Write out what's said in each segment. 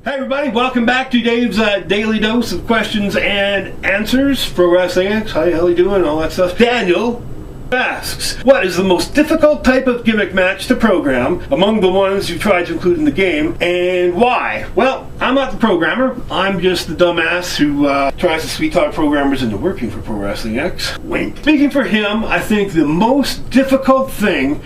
Hey everybody, welcome back to Dave's daily dose of questions and answers. Pro Wrestling X, how you doing, all that stuff. Daniel asks, what is the most difficult type of gimmick match to program among the ones you tried to include in the game, and why? Well, I'm not the programmer. I'm just the dumbass who tries to sweet talk programmers into working for Pro Wrestling X. Wink. Speaking for him, I think the most difficult thing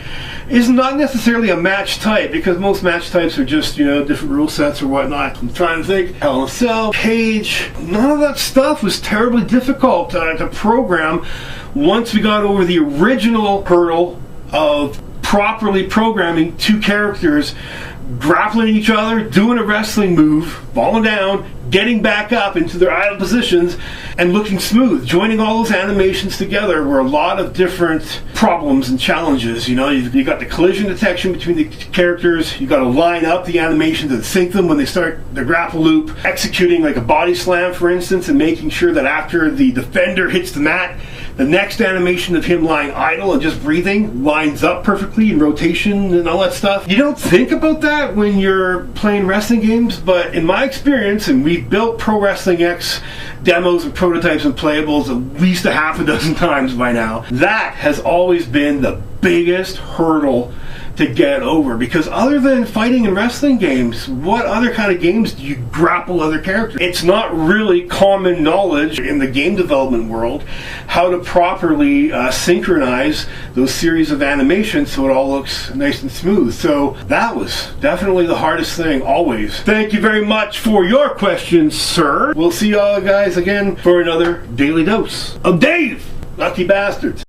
is not necessarily a match type, because most match types are just, different rule sets or whatnot. I'm trying to think. Hell in a Cell, Cage, none of that stuff was terribly difficult to program once we got over the original hurdle of properly programming two characters grappling each other, doing a wrestling move, falling down, getting back up into their idle positions, and looking smooth. Joining all those animations together were a lot of different problems and challenges. You got the collision detection between the characters, you got to line up the animation to sync them when they start the grapple loop, executing like a body slam, for instance, and making sure that after the defender hits the mat, the next animation of him lying idle and just breathing lines up perfectly in rotation and all that stuff. You don't think about that when you're playing wrestling games, but in my experience, and we've built Pro Wrestling X demos and prototypes and playables at least a half a dozen times by now, that has always been the biggest hurdle to get over, because other than fighting and wrestling games, what other kind of games do you grapple other characters? It's not really common knowledge in the game development world how to properly synchronize those series of animations so it all looks nice and smooth. So that was definitely the hardest thing, always. Thank you very much for your questions, sir. We'll see y'all guys again for another daily dose of Dave. Lucky bastards.